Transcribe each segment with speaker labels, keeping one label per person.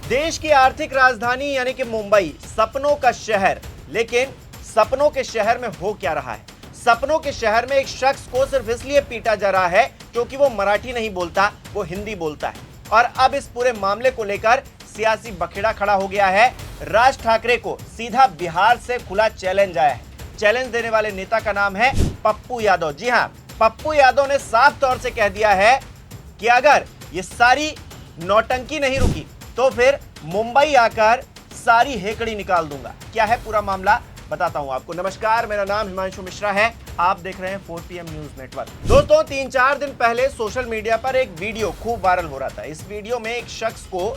Speaker 1: देश की आर्थिक राजधानी यानी कि मुंबई, सपनों का शहर। लेकिन सपनों के शहर में हो क्या रहा है? सपनों के शहर में एक शख्स को सिर्फ इसलिए पीटा जा रहा है क्योंकि वो मराठी नहीं बोलता, वो हिंदी बोलता है। और अब इस पूरे मामले को लेकर सियासी बखेड़ा खड़ा हो गया है। राज ठाकरे को सीधा बिहार से खुला चैलेंज आया है। चैलेंज देने वाले नेता का नाम है पप्पू यादव। जी हां, पप्पू यादव ने साफ तौर से कह दिया है कि अगर ये सारी नौटंकी नहीं रुकी तो फिर मुंबई आकर सारी हेकड़ी निकाल दूंगा। क्या है पूरा मामला, बताता हूं आपको। नमस्कार, मेरा नाम हिमांशु मिश्रा है, आप देख रहे हैं 4PM न्यूज नेटवर्क। दोस्तों, 3-4 दिन पहले सोशल मीडिया पर एक वीडियो खूब वायरल हो रहा था। इस वीडियो में एक शख्स को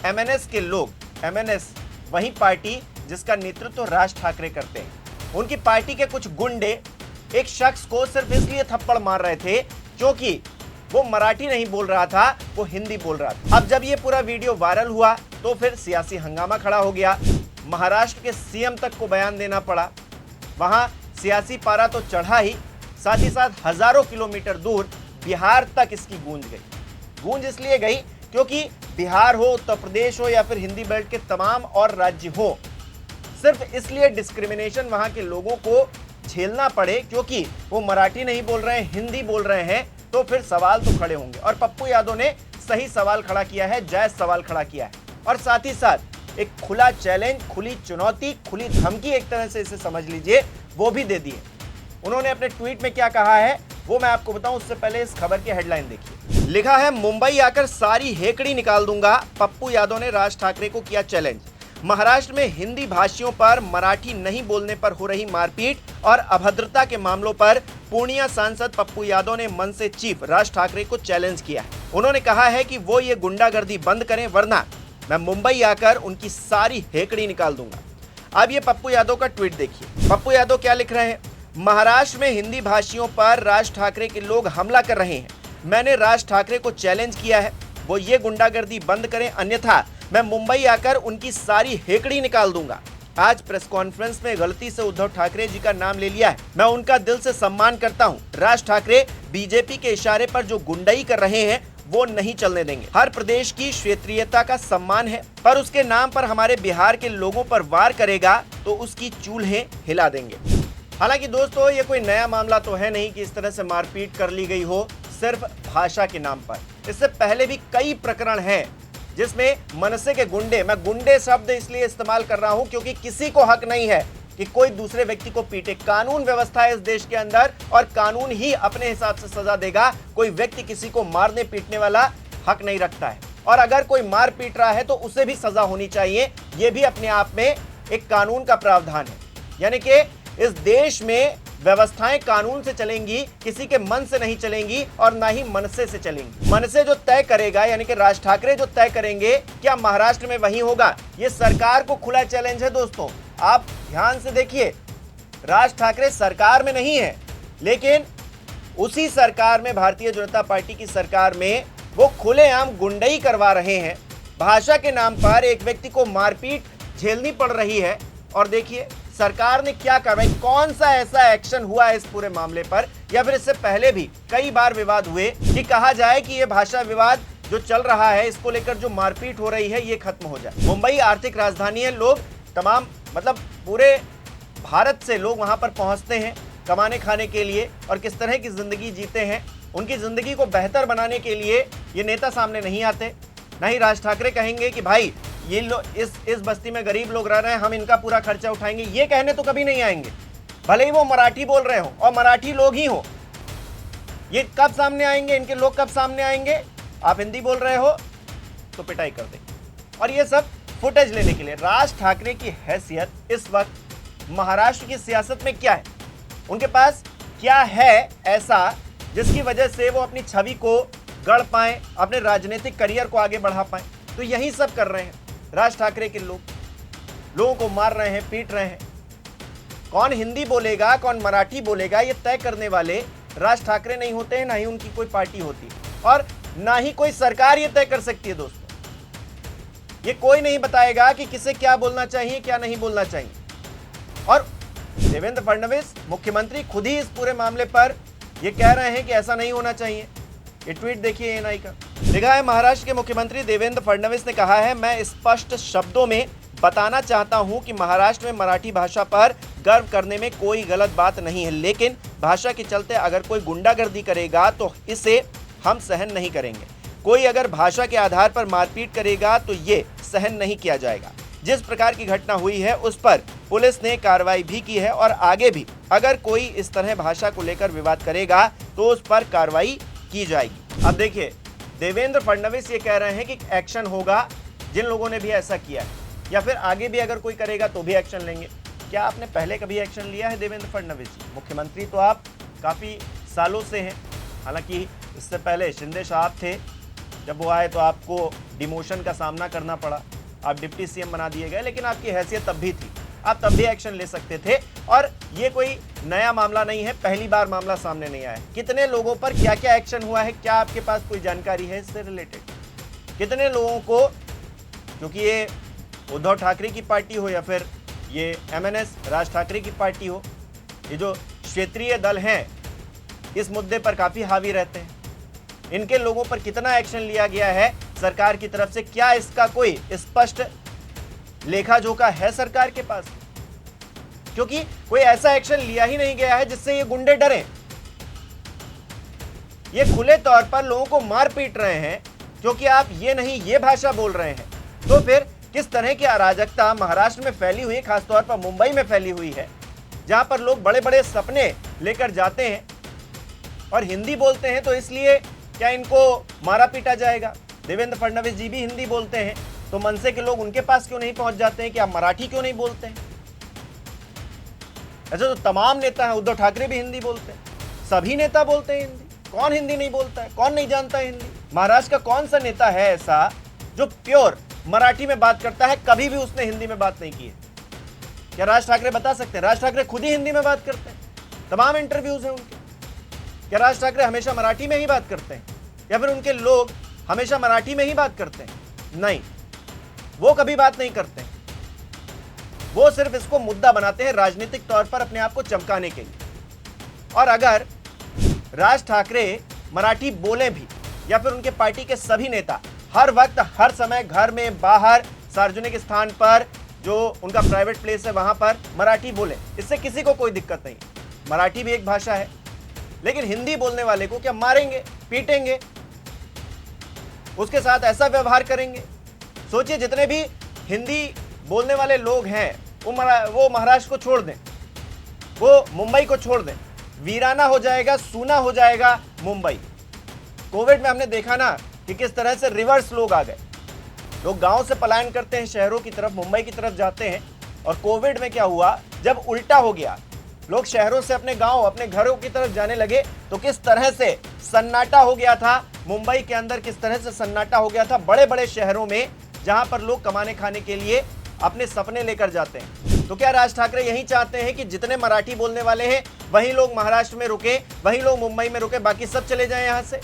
Speaker 1: MNS के लोग, MNS वही पार्टी जिसका नेतृत्व राज ठाकरे करते हैं, उनकी पार्टी के कुछ गुंडे एक शख्स को सिर्फ इसलिए थप्पड़ मार रहे थे क्योंकि वो मराठी नहीं बोल रहा था, वो हिंदी बोल रहा था। अब जब ये पूरा वीडियो वायरल हुआ तो फिर सियासी हंगामा खड़ा हो गया। महाराष्ट्र के CM तक को बयान देना पड़ा। वहां सियासी पारा तो चढ़ा ही, साथ ही साथ हजारों किलोमीटर दूर बिहार तक इसकी गूंज गई। गूंज इसलिए गई क्योंकि बिहार हो, उत्तर प्रदेश हो या फिर हिंदी बेल्ट के तमाम और राज्य हो, सिर्फ इसलिए डिस्क्रिमिनेशन वहां के लोगों को झेलना पड़े क्योंकि वो मराठी नहीं बोल रहे हैं, हिंदी बोल रहे हैं, तो फिर सवाल तो खड़े होंगे। और पप्पू यादव ने सही सवाल खड़ा किया है, जायज सवाल खड़ा किया है, और साथ ही साथ एक खुला चैलेंज, खुली चुनौती, खुली धमकी, एक तरह से इसे समझ लीजिए, वो भी दे दी है। उन्होंने अपने ट्वीट में क्या कहा है वो मैं आपको बताऊं, उससे पहले इस खबर की हेडलाइन देखिए। लिखा है, मुंबई आकर सारी हेकड़ी निकाल दूंगा, पप्पू यादव ने राज ठाकरे को किया चैलेंज। महाराष्ट्र में हिंदी भाषियों पर मराठी नहीं बोलने पर हो रही मारपीट और अभद्रता के मामलों पर पूर्णिया सांसद पप्पू यादव ने मनसे चीफ राज ठाकरे को चैलेंज किया है। उन्होंने कहा है कि वो ये गुंडागर्दी बंद करें वरना मैं मुंबई आकर उनकी सारी हेकड़ी निकाल दूंगा। अब ये पप्पू यादव का ट्वीट देखिए। पप्पू यादव क्या लिख रहे हैं? महाराष्ट्र में हिंदी भाषियों पर राज ठाकरे के लोग हमला कर रहे हैं। मैंने राज ठाकरे को चैलेंज किया है, वो ये गुंडागर्दी बंद करें, अन्यथा मैं मुंबई आकर उनकी सारी हेकड़ी निकाल दूंगा। आज प्रेस कॉन्फ्रेंस में गलती से उद्धव ठाकरे जी का नाम ले लिया है। मैं उनका दिल से सम्मान करता हूं। राज ठाकरे बीजेपी के इशारे पर जो गुंडाई कर रहे हैं वो नहीं चलने देंगे। हर प्रदेश की क्षेत्रीयता का सम्मान है, पर उसके नाम पर हमारे बिहार के लोगों पर वार करेगा तो उसकी चूल्हें हिला देंगे। हालांकि दोस्तों, ये कोई नया मामला तो है नहीं कि इस तरह से मारपीट कर ली गई हो सिर्फ भाषा के नाम पर। इससे पहले भी कई प्रकरण हैं जिसमें मनसे के गुंडे, मैं गुंडे शब्द इसलिए इस्तेमाल कर रहा हूं क्योंकि किसी को हक नहीं है कि कोई दूसरे व्यक्ति को पीटे। कानून व्यवस्था है इस देश के अंदर और कानून ही अपने हिसाब से सजा देगा। कोई व्यक्ति किसी को मारने पीटने वाला हक नहीं रखता है, और अगर कोई मार पीट रहा है तो उसे भी सजा होनी चाहिए। यह भी अपने आप में एक कानून का प्रावधान है। यानी कि इस देश में व्यवस्थाएं कानून से चलेंगी, किसी के मन से नहीं चलेंगी और ना ही मनसे से चलेंगी। मनसे जो तय करेगा, यानी कि राज ठाकरे जो तय करेंगे, क्या महाराष्ट्र में वही होगा? ये सरकार को खुला चैलेंज है दोस्तों। आप ध्यान से देखिए, राज ठाकरे सरकार में नहीं है, लेकिन उसी सरकार में, भारतीय जनता पार्टी की सरकार में, वो खुलेआम गुंडई करवा रहे हैं। भाषा के नाम पर एक व्यक्ति को मारपीट झेलनी पड़ रही है। और देखिए सरकार ने क्या कार्रवाई, कौन सा ऐसा एक्शन हुआ है इस पूरे मामले पर, या फिर इससे पहले भी कई बार विवाद हुए कि कहा जाए कि ये भाषा विवाद जो चल रहा है, इसको लेकर जो मारपीट हो रही है, ये खत्म हो जाए। मुंबई आर्थिक राजधानी है, लोग तमाम मतलब पूरे भारत से लोग वहां पर पहुंचते हैं कमाने खाने के लिए, और किस तरह की जिंदगी जीते हैं, उनकी जिंदगी को बेहतर बनाने के लिए ये नेता सामने नहीं आते। ना ही राज ठाकरे कहेंगे कि भाई ये लोग इस बस्ती में गरीब लोग रह रहे हैं, हम इनका पूरा खर्चा उठाएंगे, ये कहने तो कभी नहीं आएंगे, भले ही वो मराठी बोल रहे हो और मराठी लोग ही हो। ये कब सामने आएंगे, इनके लोग कब सामने आएंगे? आप हिंदी बोल रहे हो तो पिटाई कर देंगे। और ये सब फुटेज लेने के लिए राज ठाकरे की हैसियत इस वक्त महाराष्ट्र की सियासत में क्या है, उनके पास क्या है ऐसा जिसकी वजह से वो अपनी छवि को गढ़ पाएं, अपने राजनीतिक करियर को आगे बढ़ा पाएं। तो यही सब कर रहे हैं राज ठाकरे के लोग, लोगों को मार रहे हैं, पीट रहे हैं। कौन हिंदी बोलेगा, कौन मराठी बोलेगा, ये तय करने वाले राज ठाकरे नहीं होते हैं, ना ही उनकी कोई पार्टी होती है, और ना ही कोई सरकार ये तय कर सकती है दोस्तों। ये कोई नहीं बताएगा कि किसे क्या बोलना चाहिए, क्या नहीं बोलना चाहिए। और देवेंद्र फडणवीस मुख्यमंत्री खुद ही इस पूरे मामले पर ये कह रहे हैं कि ऐसा नहीं होना चाहिए। ये ट्वीट देखिए एएनआई का। लिखा है, महाराष्ट्र के मुख्यमंत्री देवेंद्र फडणवीस ने कहा है, मैं स्पष्ट शब्दों में बताना चाहता हूं कि महाराष्ट्र में मराठी भाषा पर गर्व करने में कोई गलत बात नहीं है, लेकिन भाषा के चलते अगर कोई गुंडागर्दी करेगा तो इसे हम सहन नहीं करेंगे। कोई अगर भाषा के आधार पर मारपीट करेगा तो ये सहन नहीं किया जाएगा। जिस प्रकार की घटना हुई है उस पर पुलिस ने कार्रवाई भी की है और आगे भी अगर कोई इस तरह भाषा को लेकर विवाद करेगा तो उस पर कार्रवाई की जाएगी। अब देखिए, देवेंद्र फडणवीस ये कह रहे हैं कि एक्शन होगा जिन लोगों ने भी ऐसा किया है, या फिर आगे भी अगर कोई करेगा तो भी एक्शन लेंगे। क्या आपने पहले कभी एक्शन लिया है देवेंद्र फडणवीस? मुख्यमंत्री तो आप काफ़ी सालों से हैं, हालांकि इससे पहले शिंदे साहब थे, जब वो आए तो आपको डिमोशन का सामना करना पड़ा, आप डिप्टी सीएम बना दिए गए, लेकिन आपकी हैसियत तब भी थी, आप तब भी एक्शन ले सकते थे। और ये कोई नया मामला नहीं है, पहली बार मामला सामने नहीं आया है। कितने लोगों पर क्या क्या एक्शन हुआ है, क्या आपके पास कोई जानकारी है इससे रिलेटेड? कितने लोगों को, क्योंकि ये उद्धव ठाकरे की पार्टी हो या फिर ये एमएनएस राज ठाकरे की पार्टी हो, ये जो क्षेत्रीय दल हैं इस मुद्दे पर काफ़ी हावी रहते हैं, इनके लोगों पर कितना एक्शन लिया गया है सरकार की तरफ से? क्या इसका कोई स्पष्ट लेखा जोखा है सरकार के पास? क्योंकि कोई ऐसा एक्शन लिया ही नहीं गया है जिससे ये गुंडे डरें। ये खुले तौर पर लोगों को मार पीट रहे हैं क्योंकि आप ये नहीं ये भाषा बोल रहे हैं। तो फिर किस तरह की अराजकता महाराष्ट्र में फैली हुई है, खासतौर पर मुंबई में फैली हुई है, जहां पर लोग बड़े बड़े सपने लेकर जाते हैं और हिंदी बोलते हैं, तो इसलिए क्या इनको मारा पीटा जाएगा? देवेंद्र फडणवीस जी भी हिंदी बोलते हैं, तो मनसे के लोग उनके पास क्यों नहीं पहुंच जाते हैं कि आप मराठी क्यों नहीं बोलते हैं? ऐसे तो तमाम नेता हैं, उद्धव ठाकरे भी हिंदी बोलते हैं, सभी नेता बोलते हैं हिंदी। कौन हिंदी नहीं बोलता है? कौन नहीं जानता है हिंदी? महाराष्ट्र का कौन सा नेता है ऐसा जो प्योर मराठी में बात करता है? कभी भी उसने हिंदी में बात नहीं की है। क्या राज ठाकरे बता सकते हैं? राज ठाकरे खुद ही हिंदी में बात करते हैं, तमाम इंटरव्यूज हैं उनके। क्या राज ठाकरे हमेशा मराठी में ही बात करते हैं या फिर उनके लोग हमेशा मराठी में ही बात करते हैं? नहीं, वो कभी बात नहीं करते हैं। वो सिर्फ इसको मुद्दा बनाते हैं राजनीतिक तौर पर अपने आप को चमकाने के लिए। और अगर राज ठाकरे मराठी बोले भी या फिर उनके पार्टी के सभी नेता हर वक्त हर समय घर में बाहर सार्वजनिक स्थान पर जो उनका प्राइवेट प्लेस है वहां पर मराठी बोले, इससे किसी को कोई दिक्कत नहीं। मराठी भी एक भाषा है, लेकिन हिंदी बोलने वाले को क्या मारेंगे, पीटेंगे, उसके साथ ऐसा व्यवहार करेंगे? सोचिए, जितने भी हिंदी बोलने वाले लोग हैं वो महाराष्ट्र को छोड़ दें, वो मुंबई को छोड़ दें, वीराना हो जाएगा, सूना हो जाएगा मुंबई। कोविड में हमने देखा ना कि किस तरह से रिवर्स लोग आ गए। लोग गांव से पलायन करते हैं, शहरों की तरफ, मुंबई की तरफ जाते हैं। और कोविड में क्या हुआ, जब उल्टा हो गया, लोग शहरों से अपने गांव, अपने घरों की तरफ जाने लगे, तो किस तरह से सन्नाटा हो गया था मुंबई के अंदर, किस तरह से सन्नाटा हो गया था बड़े बड़े शहरों में जहां पर लोग कमाने खाने के लिए अपने सपने लेकर जाते हैं। तो क्या राज ठाकरे यही चाहते हैं कि जितने मराठी बोलने वाले हैं वही लोग महाराष्ट्र में रुके, वही लोग मुंबई में रुके, बाकी सब चले जाएं यहां से?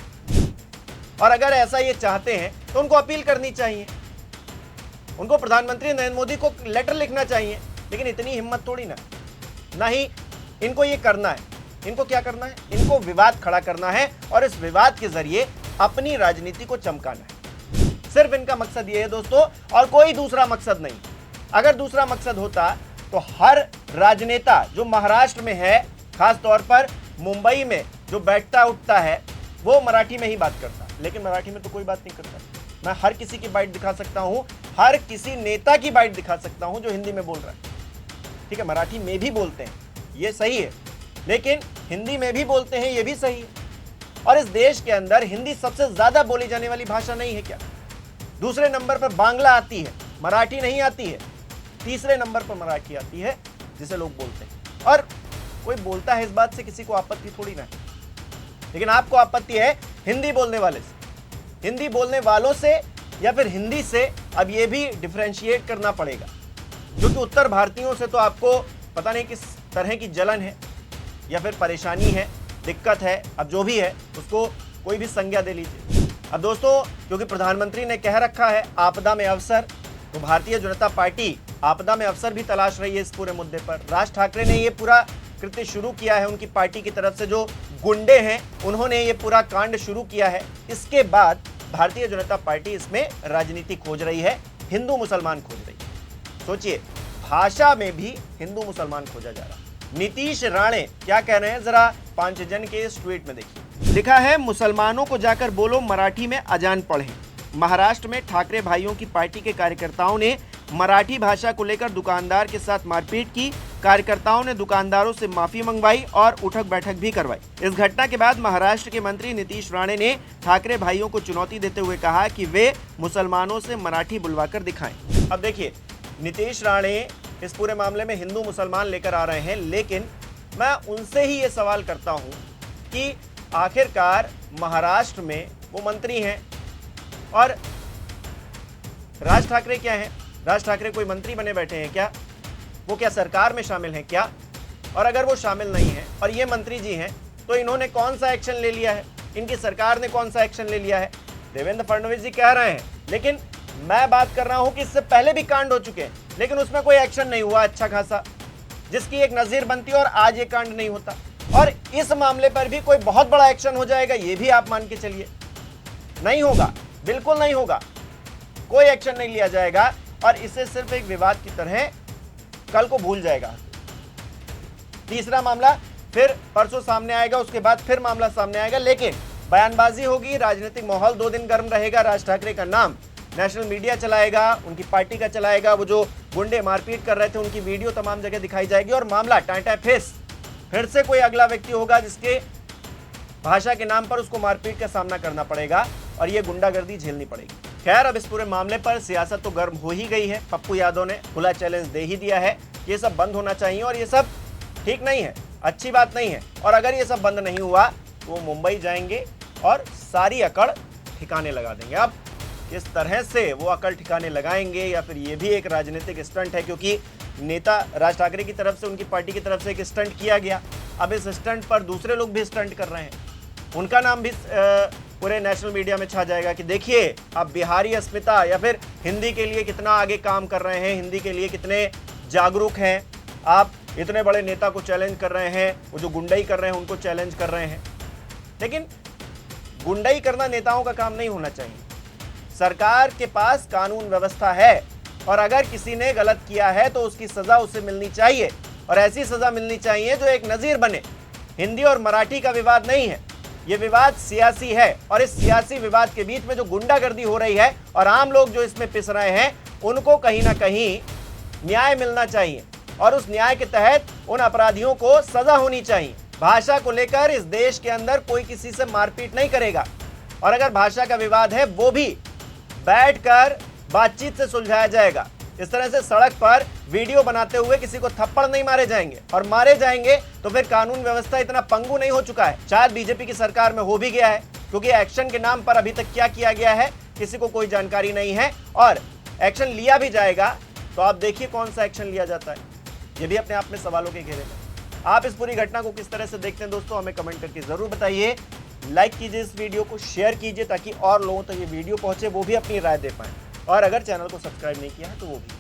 Speaker 1: और अगर ऐसा ये चाहते हैं तो उनको अपील करनी चाहिए, उनको प्रधानमंत्री नरेंद्र मोदी को लेटर लिखना चाहिए। लेकिन इतनी हिम्मत थोड़ी ना ही इनको ये करना है। इनको क्या करना है? इनको विवाद खड़ा करना है और इस विवाद के जरिए अपनी राजनीति को चमकाना है। सिर्फ इनका मकसद ये है दोस्तों, और कोई दूसरा मकसद नहीं। अगर दूसरा मकसद होता तो हर राजनेता जो महाराष्ट्र में है, खास तौर पर मुंबई में जो बैठता उठता है, वो मराठी में ही बात करता। लेकिन मराठी में तो कोई बात नहीं करता। मैं हर किसी की बाइट दिखा सकता हूं, हर किसी नेता की बाइट दिखा सकता हूं जो हिंदी में बोल रहा है। ठीक है, मराठी में भी बोलते हैं, ये सही है, लेकिन हिंदी में भी बोलते हैं, ये भी सही है। और इस देश के अंदर हिंदी सबसे ज्यादा बोली जाने वाली भाषा नहीं है क्या? दूसरे नंबर पर बांग्ला आती है, मराठी नहीं आती है। तीसरे नंबर पर मराठी आती है जिसे लोग बोलते हैं। और कोई बोलता है, इस बात से किसी को आपत्ति थोड़ी ना है। लेकिन आपको आपत्ति है हिंदी बोलने वाले से, हिंदी बोलने वालों से या फिर हिंदी से। अब ये भी डिफरेंशिएट करना पड़ेगा, क्योंकि उत्तर भारतीयों से तो आपको पता नहीं किस तरह की जलन है या फिर परेशानी है, दिक्कत है। अब जो भी है उसको कोई भी संज्ञा दे लीजिए। अब दोस्तों, क्योंकि प्रधानमंत्री ने कह रखा है आपदा में अवसर, तो भारतीय जनता पार्टी आपदा में अवसर भी तलाश रही है इस पूरे मुद्दे पर। राज ठाकरे ने ये पूरा कृत्य शुरू किया है उनकी पार्टी की तरफ से, जो गुंडे हैं, उन्होंने ये पूरा कांड शुरू किया है। इसके बाद भारतीय जनता पार्टी इसमें राजनीति खोज रही है, हिंदू मुसलमान खोज रही है। सोचिए, भाषा में भी हिंदू मुसलमान खोजा जा रहा। नीतीश राणे क्या कह रहे हैं, जरा पांचजन के इस ट्वीट में देखिए। लिखा है, मुसलमानों को जाकर बोलो मराठी में अजान पढ़ें। महाराष्ट्र में ठाकरे भाइयों की पार्टी के कार्यकर्ताओं ने मराठी भाषा को लेकर दुकानदार के साथ मारपीट की। कार्यकर्ताओं ने दुकानदारों से माफी मंगवाई और उठक बैठक भी करवाई। इस घटना के बाद महाराष्ट्र के मंत्री नीतीश राणे ने ठाकरे भाइयों को चुनौती देते हुए कहा कि वे मुसलमानों से मराठी बुलवाकर दिखाएं। अब देखिए, नीतीश राणे इस पूरे मामले में हिंदू मुसलमान लेकर आ रहे हैं, लेकिन मैं उनसे ही ये सवाल करता हूं कि आखिरकार महाराष्ट्र में वो मंत्री हैं और राज ठाकरे क्या हैं? राज ठाकरे कोई मंत्री बने बैठे हैं क्या? वो क्या सरकार में शामिल हैं क्या? और अगर वो शामिल नहीं है और ये मंत्री जी हैं, तो इन्होंने कौन सा एक्शन ले लिया है? इनकी सरकार ने कौन सा एक्शन ले लिया है? देवेंद्र फडणवीस जी कह रहे हैं, लेकिन मैं बात कर रहा हूं कि इससे पहले भी कांड हो चुके हैं, लेकिन उसमें कोई एक्शन नहीं हुआ अच्छा खासा, जिसकी एक नजीर बनती और आज ये कांड नहीं होता। और इस मामले पर भी कोई बहुत बड़ा एक्शन हो जाएगा, ये भी आप मान के चलिए। नहीं होगा, बिल्कुल नहीं होगा, कोई एक्शन नहीं लिया जाएगा और इसे सिर्फ एक विवाद की तरह कल को भूल जाएगा। तीसरा मामला फिर परसों सामने आएगा, उसके बाद फिर मामला सामने आएगा, लेकिन बयानबाजी होगी, राजनीतिक माहौल 2 दिन गर्म रहेगा। राज ठाकरे का नाम नेशनल मीडिया चलाएगा, उनकी पार्टी का चलाएगा, वो जो गुंडे मारपीट कर रहे थे उनकी वीडियो तमाम जगह दिखाई जाएगी और मामला टाटा फेस। फिर से कोई अगला व्यक्ति होगा जिसके भाषा के नाम पर उसको मारपीट का सामना करना पड़ेगा और ये गुंडागर्दी झेलनी पड़ेगी। खैर, अब इस पूरे मामले पर सियासत तो गर्म हो ही गई है। पप्पू यादव ने खुला चैलेंज दे ही दिया है, ये सब बंद होना चाहिए और ये सब ठीक नहीं है, अच्छी बात नहीं है। और अगर ये सब बंद नहीं हुआ तो वो मुंबई जाएंगे और सारी अकड़ ठिकाने लगा देंगे। अब किस तरह से वो अकड़ ठिकाने लगाएंगे, या फिर ये भी एक राजनीतिक स्टंट है, क्योंकि नेता राज ठाकरे की तरफ से, उनकी पार्टी की तरफ से एक स्टंट किया गया। अब इस स्टंट पर दूसरे लोग भी स्टंट कर रहे हैं, उनका नाम भी पूरे नेशनल मीडिया में छा जाएगा कि देखिए अब बिहारी अस्मिता या फिर हिंदी के लिए कितना आगे काम कर रहे हैं, हिंदी के लिए कितने जागरूक हैं, आप इतने बड़े नेता को चैलेंज कर रहे हैं, वो जो गुंडाई कर रहे हैं उनको चैलेंज कर रहे हैं। लेकिन गुंडाई करना नेताओं का काम नहीं होना चाहिए। सरकार के पास कानून व्यवस्था है और अगर किसी ने गलत किया है तो उसकी सजा उसे मिलनी चाहिए और ऐसी सजा मिलनी चाहिए जो एक नज़ीर बने। हिंदी और मराठी का विवाद नहीं है, ये विवाद सियासी है और इस सियासी विवाद के बीच में जो गुंडागर्दी हो रही है और आम लोग जो इसमें पिस रहे हैं, उनको कहीं ना कहीं न्याय मिलना चाहिए और उस न्याय के तहत उन अपराधियों को सजा होनी चाहिए। भाषा को लेकर इस देश के अंदर कोई किसी से मारपीट नहीं करेगा और अगर भाषा का विवाद है वो भी बैठकर बातचीत से सुलझाया जाएगा। इस तरह से सड़क पर वीडियो बनाते हुए किसी को थप्पड़ नहीं मारे जाएंगे, और मारे जाएंगे तो फिर कानून व्यवस्था इतना पंगु नहीं हो चुका है। शायद बीजेपी की सरकार में हो भी गया है, क्योंकि एक्शन के नाम पर अभी तक क्या किया गया है किसी को कोई जानकारी नहीं है, और एक्शन लिया भी जाएगा तो आप देखिए कौन सा एक्शन लिया जाता है। ये भी अपने आप में सवालों के घेरे में। आप इस पूरी घटना को किस तरह से देखते हैं दोस्तों, हमें कमेंट करके जरूर बताइए। लाइक कीजिए इस वीडियो को, शेयर कीजिए ताकि और लोगों तक ये वीडियो पहुंचे, वो भी अपनी राय दे पाएं। और अगर चैनल को सब्सक्राइब नहीं किया है तो वो भी।